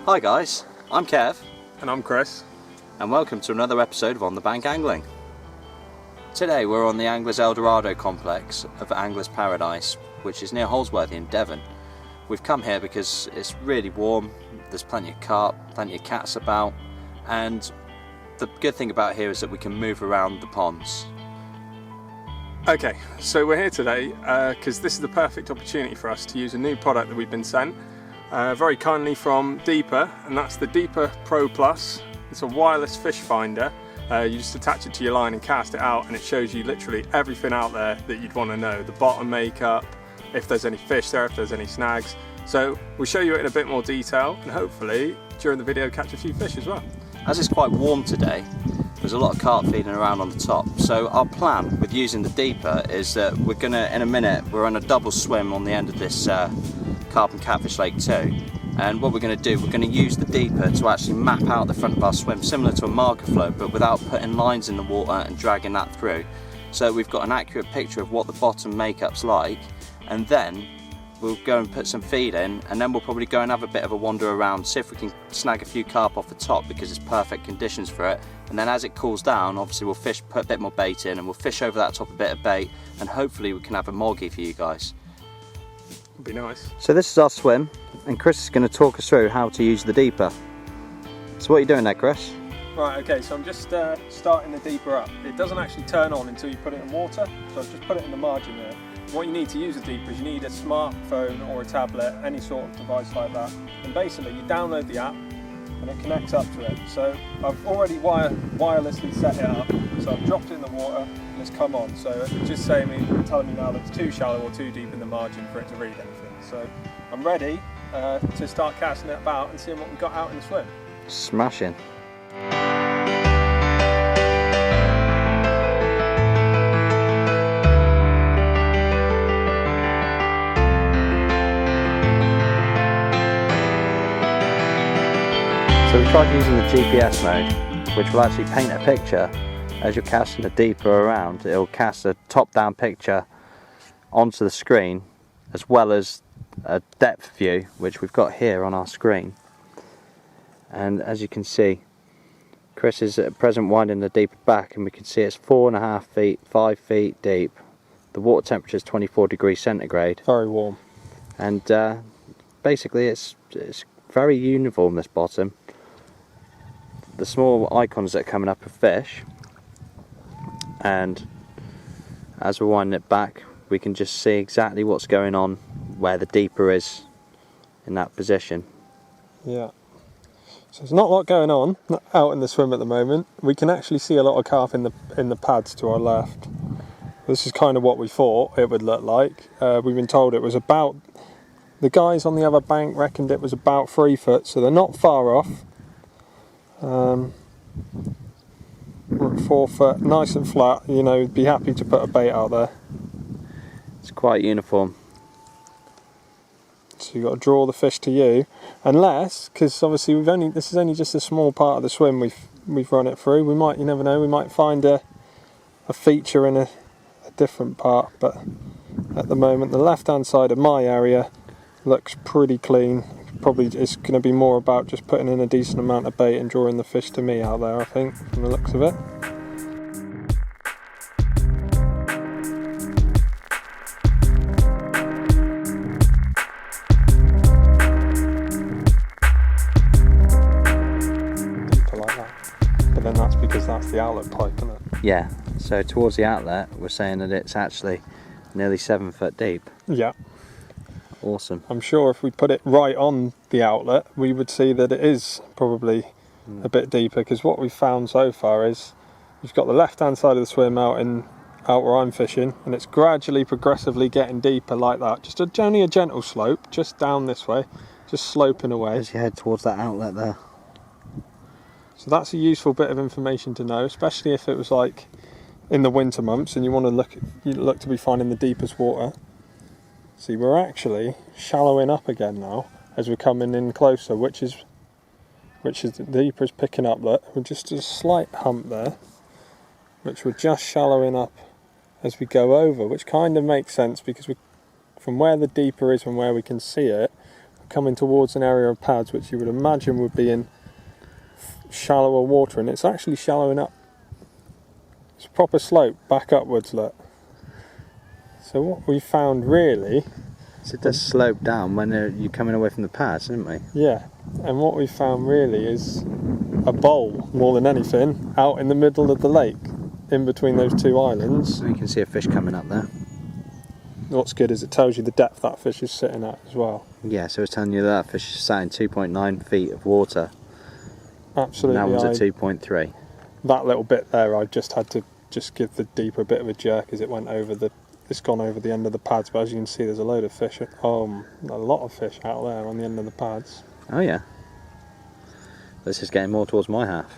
Hi guys, I'm Kev. And I'm Chris. And welcome to another episode of On the Bank Angling. Today we're on the Anglers Eldorado complex of Anglers Paradise, which is near Holsworthy in Devon. We've come here because it's really warm, there's plenty of carp, plenty of cats about, and the good thing about here is that we can move around the ponds. Okay, so we're here today because this is the perfect opportunity for us to use a new product that we've been sent very kindly from Deeper, and that's the Deeper Pro Plus. It's a wireless fish finder. You just attach it to your line and cast it out, and it shows you literally everything out there that you'd want to know. The bottom makeup, if there's any fish there, if there's any snags. So we'll show you it in a bit more detail, and hopefully during the video catch a few fish as well. As it's quite warm today, there's a lot of carp feeding around on the top. So our plan with using the Deeper is that we're gonna, in a minute, we're on a double swim on the end of this Carp and Catfish Lake 2. And what we're going to do, we're going to use the Deeper to actually map out the front of our swim, similar to a marker float, but without putting lines in the water and dragging that through. So we've got an accurate picture of what the bottom makeup's like, and then we'll go and put some feed in, and then we'll probably go and have a bit of a wander around, see if we can snag a few carp off the top because it's perfect conditions for it. And then as it cools down, obviously we'll fish, put a bit more bait in, and we'll fish over that top a bit of bait, and hopefully we can have a moggy for you guys. Would be nice. So this is our swim, and Chris is going to talk us through how to use the Deeper. So what are you doing there, Chris? Right, okay, so I'm just starting the Deeper up. It doesn't actually turn on until you put it in water, so I've just put it in the margin there. What you need to use the Deeper is you need a smartphone or a tablet, any sort of device like that. And basically you download the app and it connects up to it. So I've already wirelessly set it up, so I've dropped it in the water and it's come on. So it's just telling me now that it's too shallow or too deep in the margin for it to read anything. So I'm ready to start casting it about and seeing what we've got out in the swim. Smashing. So we tried using the GPS mode, which will actually paint a picture as you're casting the Deeper around. It'll cast a top-down picture onto the screen, as well as a depth view, which we've got here on our screen. And as you can see, Chris is at present winding the Deeper back, and we can see it's 4.5 feet, 5 feet deep. The water temperature is 24 degrees centigrade. Very warm. And basically it's very uniform, this bottom. The small icons that are coming up are fish, and as we're winding it back we can just see exactly what's going on where the Deeper is in that position. Yeah. So there's not a lot going on out in the swim at the moment. We can actually see a lot of carp in the pads to our left. This is kind of what we thought it would look like. We've been told it was about, the guys on the other bank reckoned it was about 3 foot, so they're not far off. We're at 4 foot, nice and flat, you know, be happy to put a bait out there. It's quite uniform. So you've got to draw the fish to you, unless, because obviously this is only just a small part of the swim we've run it through. We might, you never know, we might find a feature in a different part, but at the moment the left hand side of my area looks pretty clean. Probably it's going to be more about just putting in a decent amount of bait and drawing the fish to me out there, I think, from the looks of it. Deeper like that. But then that's because that's the outlet pipe, isn't it? Yeah, so towards the outlet we're saying that it's actually nearly 7 foot deep. Yeah. Awesome. I'm sure if we put it right on the outlet we would see that it is probably a bit deeper, because what we've found so far is you've got the left hand side of the swim out where I'm fishing, and it's gradually progressively getting deeper like that, just only a gentle slope just down this way, just sloping away As you head towards that outlet there. So that's a useful bit of information to know, especially if it was like in the winter months and you want to look to be finding the deepest water. See, we're actually shallowing up again now as we're coming in closer, which is the Deeper is picking up that. We're just a slight hump there, which we're just shallowing up as we go over, which kind of makes sense because from where the Deeper is and where we can see it, coming towards an area of pads which you would imagine would be in shallower water, and it's actually shallowing up. It's a proper slope back upwards, look. So what we found really... So it does slope down when you're coming away from the pads, didn't we? Yeah, and what we found really is a bowl, more than anything, out in the middle of the lake, in between those two islands. So you can see a fish coming up there. What's good is it tells you the depth that fish is sitting at as well. Yeah, so it's telling you that fish is sat in 2.9 feet of water. Absolutely. And that one's at 2.3. That little bit there, I just had to give the deeper a bit of a jerk as it went over the... It's gone over the end of the pads, but as you can see there's a load of fish, a lot of fish out there on the end of the pads. Oh yeah. This is getting more towards my half.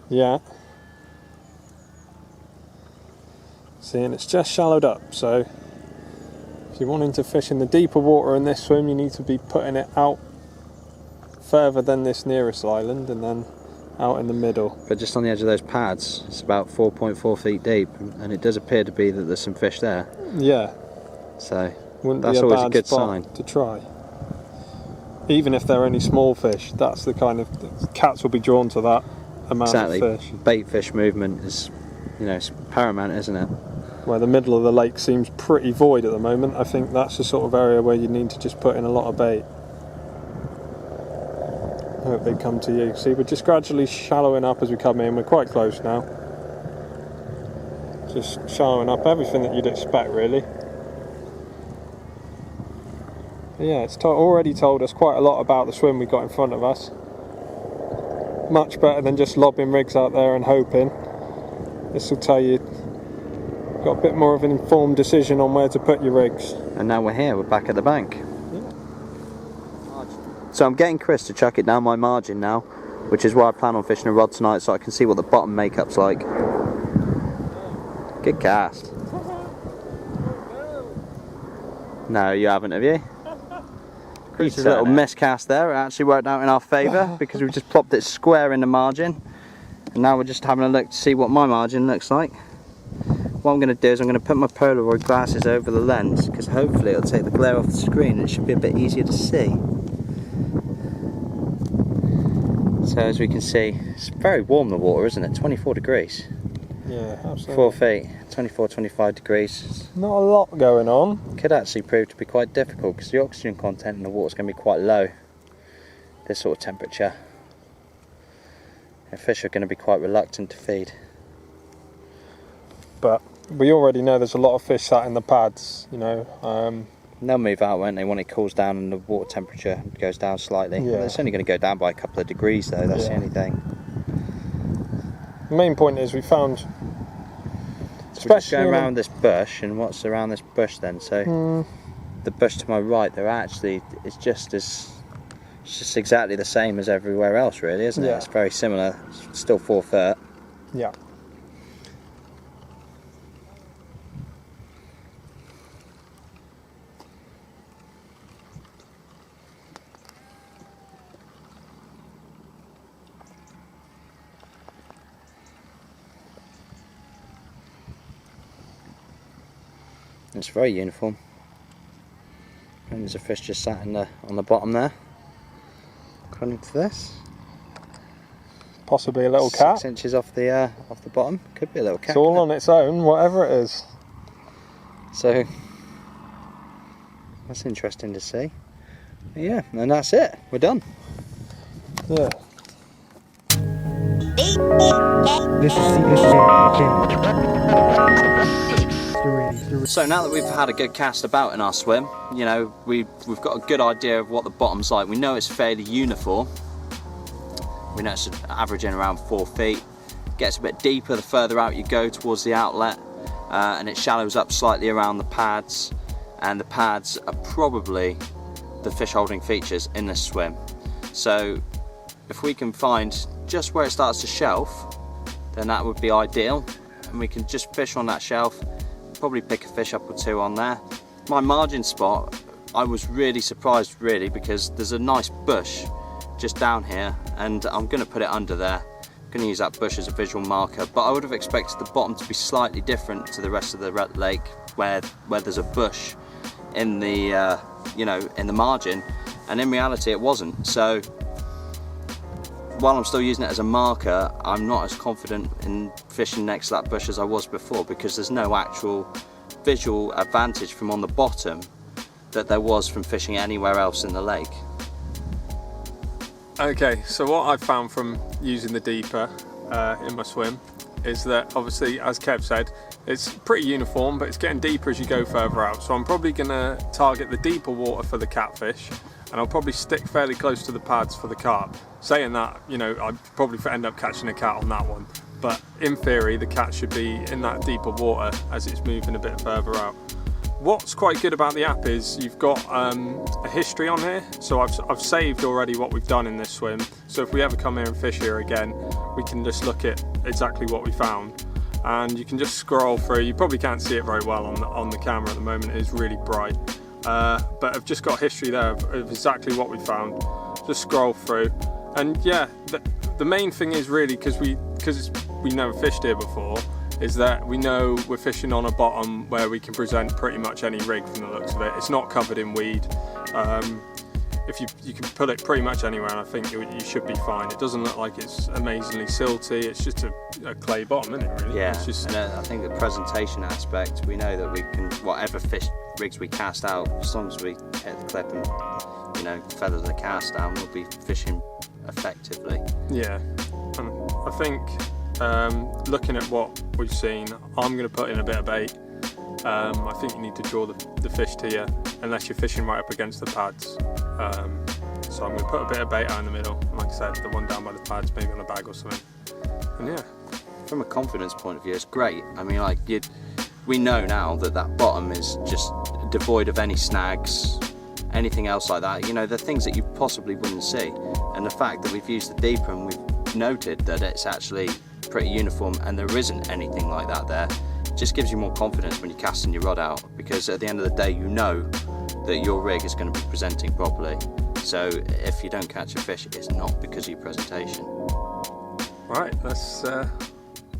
Yeah. See, and it's just shallowed up, so if you're wanting to fish in the deeper water in this swim, you need to be putting it out further than this nearest island and then out in the middle. But just on the edge of those pads, it's about 4.4 feet deep, and it does appear to be that there's some fish there. Yeah. So Wouldn't that's be always a bad good spot sign to try. Even if they're only small fish, that's the kind of... Cats will be drawn to that amount exactly. of fish. Bait fish movement is, it's paramount, isn't it? Where the middle of the lake seems pretty void at the moment, I think that's the sort of area where you need to just put in a lot of bait. I hope they come to you. See, we're just gradually shallowing up as we come in. We're quite close now. Just shallowing up, everything that you'd expect, really. But yeah, it's already told us quite a lot about the swim we got in front of us. Much better than just lobbing rigs out there and hoping. This will tell you, got a bit more of an informed decision on where to put your rigs. And now we're here, we're back at the bank. So I'm getting Chris to chuck it down my margin now, which is where I plan on fishing a rod tonight, so I can see what the bottom makeup's like. Good cast. No, you haven't, have you? Chris's little miscast there, it actually worked out in our favour because we just plopped it square in the margin. And now we're just having a look to see what my margin looks like. What I'm going to do is I'm going to put my Polaroid glasses over the lens, because hopefully it'll take the glare off the screen and it should be a bit easier to see. So as we can see, it's very warm, the water, isn't it? 24 degrees. Yeah, absolutely. 4 feet, 24, 25 degrees. Not a lot going on. Could actually prove to be quite difficult because the oxygen content in the water is going to be quite low. This sort of temperature. And fish are going to be quite reluctant to feed. But we already know there's a lot of fish sat in the pads, They'll move out, won't they, when it cools down and the water temperature goes down slightly. Yeah. Well, it's only going to go down by a couple of degrees though, that's the only thing. The main point is we found... So we're just going around this bush, and what's around this bush then? So the bush to my right, it's just exactly the same as everywhere else really, isn't it? Yeah. It's very similar, it's still 4 foot. Yeah. It's very uniform. And there's a fish just sat on the bottom there. According to this. Possibly a little cat. 6 inches off the bottom. Could be a little cat. It's all on its own, whatever it is. So that's interesting to see. Yeah, and that's it. We're done. Yeah. So now that we've had a good cast about in our swim, we've got a good idea of what the bottom's like. We know it's fairly uniform. We know it's averaging around 4 feet. Gets a bit deeper the further out you go towards the outlet, and it shallows up slightly around the pads. And the pads are probably the fish holding features in this swim. So if we can find just where it starts to shelf, then that would be ideal, and we can just fish on that shelf, probably pick a fish up or two on there. My margin spot, I was really surprised because there's a nice bush just down here, and I'm going to put it under there. I'm going to use that bush as a visual marker, but I would have expected the bottom to be slightly different to the rest of the lake where there's a bush in the in the margin, and in reality it wasn't. So while I'm still using it as a marker, I'm not as confident in fishing next to that bush as I was before, because there's no actual visual advantage from on the bottom that there was from fishing anywhere else in the lake. Okay, so what I've found from using the deeper in my swim is that, obviously, as Kev said, it's pretty uniform, but it's getting deeper as you go further out. So I'm probably going to target the deeper water for the catfish, and I'll probably stick fairly close to the pads for the carp. Saying that, you know, I'd probably end up catching a cat on that one, but in theory the cat should be in that deeper water as it's moving a bit further out. What's quite good about the app is you've got a history on here, so I've saved already what we've done in this swim, so if we ever come here and fish here again, we can just look at exactly what we found, and you can just scroll through. You probably can't see it very well on the camera at the moment, it is really bright, but I've just got history there of exactly what we found. Just scroll through, and yeah, the main thing is really, because we never fished here before, is that we know we're fishing on a bottom where we can present pretty much any rig from the looks of it. It's not covered in weed. If you can put it pretty much anywhere, and I think you should be fine. It doesn't look like it's amazingly silty. It's just a clay bottom, isn't it, really? Yeah, it's just... and I think the presentation aspect, we know that we can, whatever fish rigs we cast out, as long as we hit the clip and, you know, feather the cast down, we'll be fishing effectively. Yeah, and I think looking at what we've seen, I'm going to put in a bit of bait. I think you need to draw the fish to you unless you're fishing right up against the pads. So I'm going to put a bit of bait out in the middle, and like I said, the one down by the pads, maybe on a bag or something. And yeah. From a confidence point of view, it's great. I mean, like, we know now that bottom is just devoid of any snags, anything else like that. You know, the things that you possibly wouldn't see. And the fact that we've used the deeper and we've noted that it's actually pretty uniform and there isn't anything like that there, just gives you more confidence when you're casting your rod out, because at the end of the day you know that your rig is going to be presenting properly. So if you don't catch a fish, it's not because of your presentation. Right, let's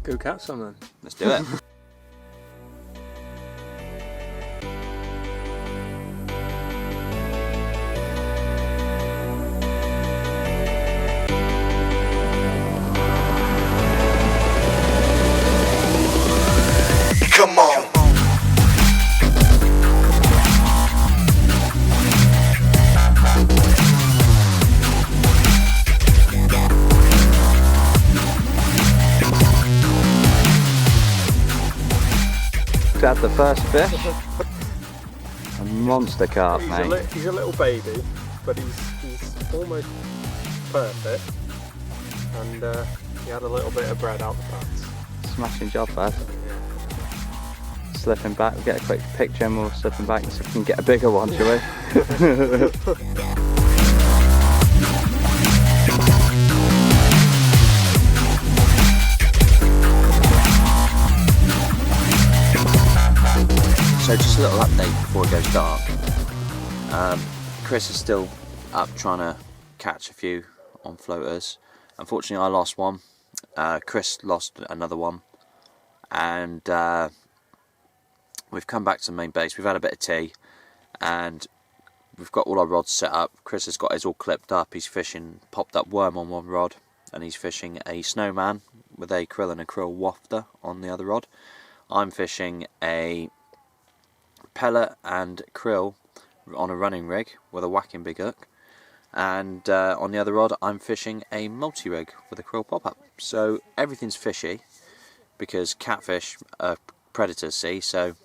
go catch some then. Let's do it. Come on. Grab the first fish. A monster carp, mate. He's a little baby, but he's almost perfect, and he had a little bit of bread out the pads. Smashing job, bud. Slipping back, we'll get a quick picture and we'll slip him back and see if we can get a bigger one, shall we? So just a little update before it goes dark. Chris is still up trying to catch a few on floaters. Unfortunately I lost one, Chris lost another one, and we've come back to the main base. We've had a bit of tea and we've got all our rods set up. Chris has got his all clipped up. He's fishing popped up worm on one rod and he's fishing a snowman with a krill and a krill wafter on the other rod. I'm fishing a pellet and krill on a running rig with a whacking big hook, and on the other rod I'm fishing a multi-rig with a krill pop-up. So everything's fishy because catfish are predators, see, so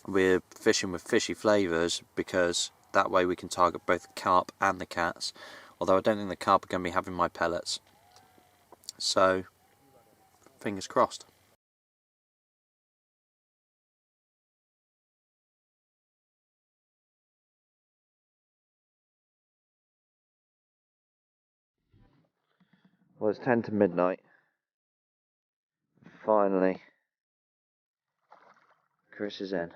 we're fishing with fishy flavours because that way we can target both the carp and the cats, although I don't think the carp are going to be having my pellets, so fingers crossed. Well, it's 10 to midnight. Finally, Chris is in.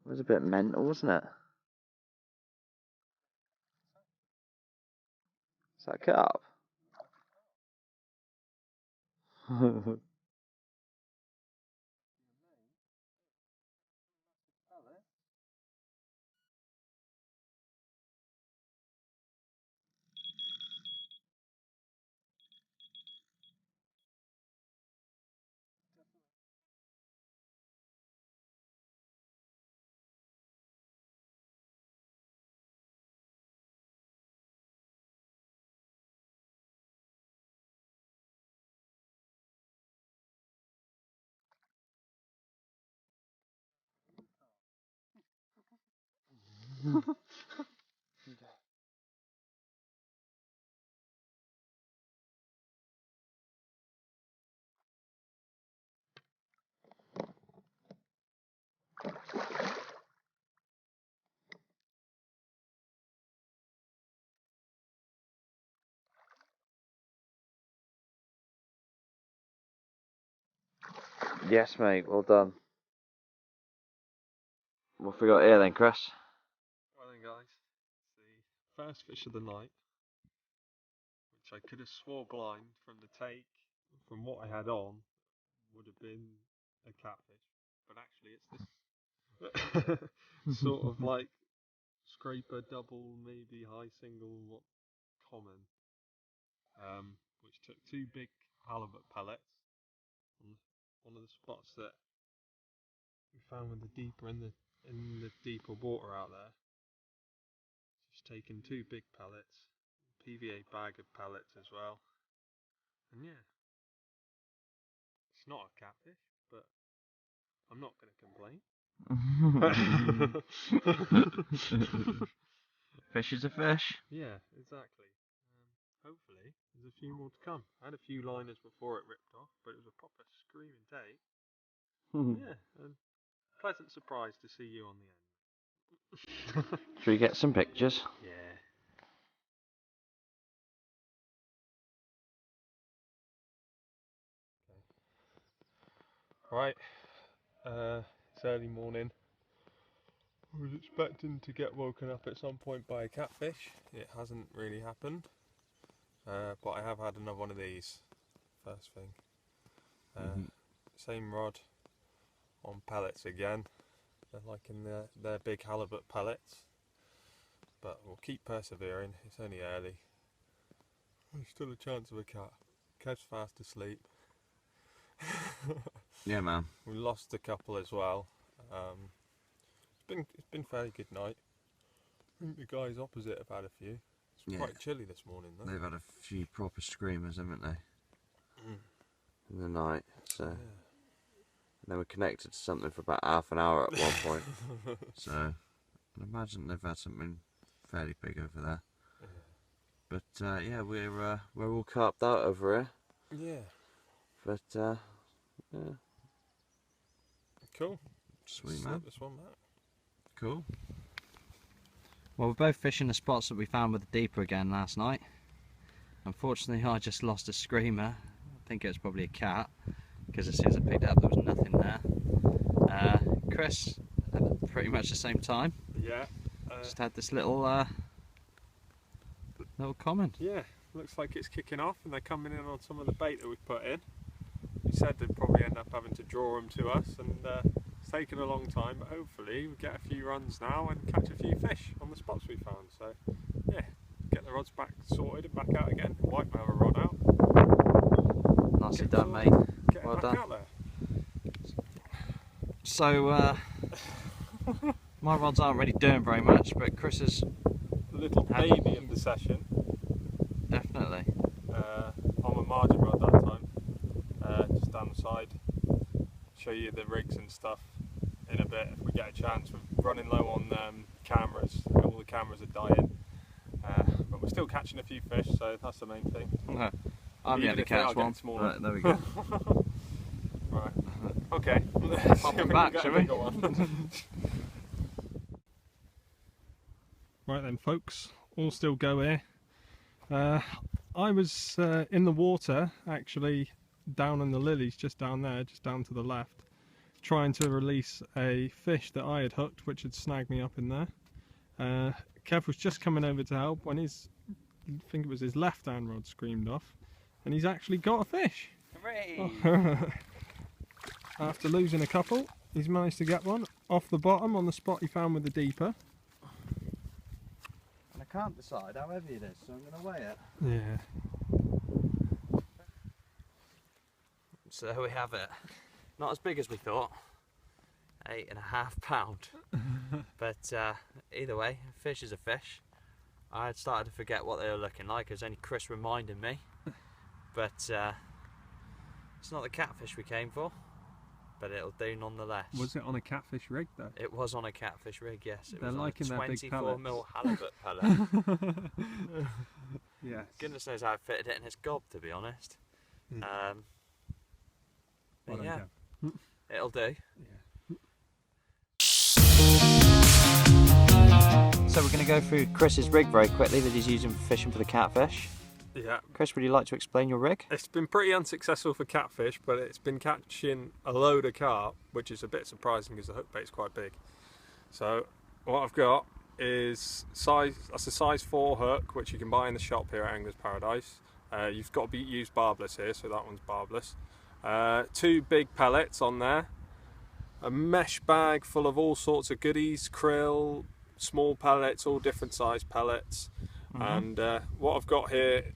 It was a bit mental, wasn't it? Is that carp? Yes, mate, well done. What have we got here then, Chris? Well then guys, it's the first fish of the night, which I could have swore blind from the take, from what I had on, would have been a catfish, but actually it's this sort of like scraper, double, maybe high single, what common, which took 2 big halibut pellets on one of the spots that we found with the deeper in the deeper water out there. Just taken 2 big pellets, PVA bag of pellets as well, and yeah, it's not a catfish, but I'm not going to complain. Fish is a fish. Yeah, exactly. Hopefully, there's a few more to come. I had a few liners before it ripped off, but it was a proper screaming take. Yeah, and pleasant surprise to see you on the end. Should we get some pictures? Yeah. Right, it's early morning. I was expecting to get woken up at some point by a catfish. It hasn't really happened, but I have had another one of these. First thing. Same rod on pellets again. They're like in their big halibut pellets, but we'll keep persevering. It's only early. There's still a chance of a cat. Kev's fast asleep. Yeah, man. We lost a couple as well. It's been a fairly good night. I think the guys opposite have had a few. It's quite chilly this morning though. They've had a few proper screamers, haven't they? In the night. So. And they were connected to something for about half an hour at one point. So I imagine they've had something fairly big over there. But yeah, we're all carped out over here. Yeah. But yeah. Cool. Sweet, Slip man. this one back. Cool. Well, we're both fishing the spots that we found with the deeper again last night. Unfortunately, I just lost a screamer. I think it was probably a cat, because as soon as I picked it up there was nothing there. Chris, at pretty much the same time. Yeah. Just had this little comment. Yeah, looks like it's kicking off and they're coming in on some of the bait that we've put in. We said they'd probably end up having to draw them to us, and it's taken a long time, but hopefully we get a few runs now and catch a few fish on the spots we found. So yeah, get the rods back sorted and back out again. Wipe my other rod out. Nicely done, mate. Get Well it back done. out there. So my rods aren't really doing very much, but Chris is The little baby of the session. definitely. On a margin rod that time, just down the side. Show you the rigs and stuff in a bit if we get a chance. We're running low on cameras. All the cameras are dying, but we're still catching a few fish, so that's the main thing. I'm Even yet to if they are catch one. getting smaller. Right, there we go. Right. Okay. Pop them back, shall we? Right then, folks. All still go here. I was in the water, actually, down in the lilies, just down there, just down to the left, trying to release a fish that I had hooked, which had snagged me up in there. Kev was just coming over to help when I think it was his left hand rod screamed off, and he's actually got a fish. Hooray! After losing a couple, he's managed to get one off the bottom on the spot he found with the deeper. And I can't decide how heavy it is, so I'm going to weigh it. Yeah. So there we have it. Not as big as we thought. 8.5 pound. But either way, a fish is a fish. I had started to forget what they were looking like. It was only Chris reminding me. But it's not the catfish we came for. but it'll do nonetheless. Was it on a catfish rig though? It was on a catfish rig, yes. It They're was liking on a their big 24mm halibut pellet. Yes. Goodness knows how I fitted it in his gob, to be honest. But Well done, yeah, Kev. it'll do. Yeah. So we're going to go through Chris's rig very quickly that he's using for fishing for the catfish. Yeah. Chris, would you like to explain your rig? It's been pretty unsuccessful for catfish, but it's been catching a load of carp, which is a bit surprising because the hook bait's quite big. So what I've got is a size 4 hook, which you can buy in the shop here at Angler's Paradise. You've got to use barbless here, so that one's barbless. 2 big pellets on there, a mesh bag full of all sorts of goodies, krill, small pellets, all different size pellets. And what I've got here,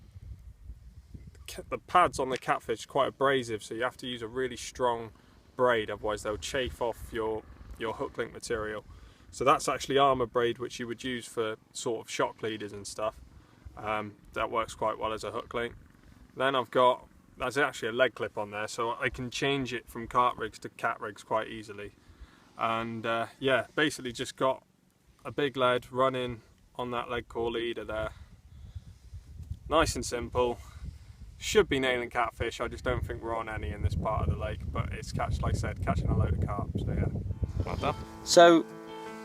the pads on the catfish are quite abrasive, so you have to use a really strong braid, otherwise they'll chafe off your hook link material. So that's actually armour braid, which you would use for sort of shock leaders and stuff. That works quite well as a hook link. Then there's actually a leg clip on there, so I can change it from carp rigs to cat rigs quite easily. And yeah, basically just got a big lead running on that leg core leader there. Nice and simple. Should be nailing catfish, I just don't think we're on any in this part of the lake, but it's like I said, catching a load of carp, so yeah, well done. So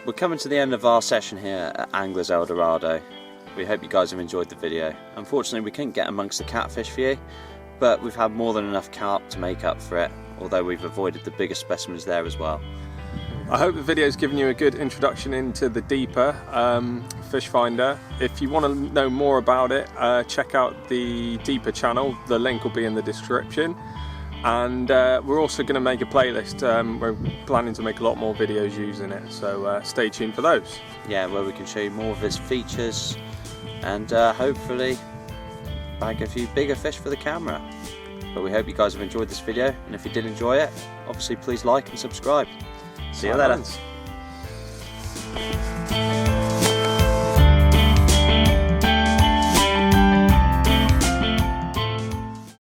we're coming to the end of our session here at Anglers Eldorado. We hope you guys have enjoyed the video. Unfortunately we couldn't get amongst the catfish for you, but we've had more than enough carp to make up for it, although we've avoided the bigger specimens there as well. I hope the video's given you a good introduction into the deeper fish finder. If you want to know more about it, check out the deeper channel, the link will be in the description. And we're also going to make a playlist. We're planning to make a lot more videos using it, so stay tuned for those. Yeah, where we can show you more of his features and hopefully bag a few bigger fish for the camera. But we hope you guys have enjoyed this video, and if you did enjoy it, obviously please like and subscribe. See you later.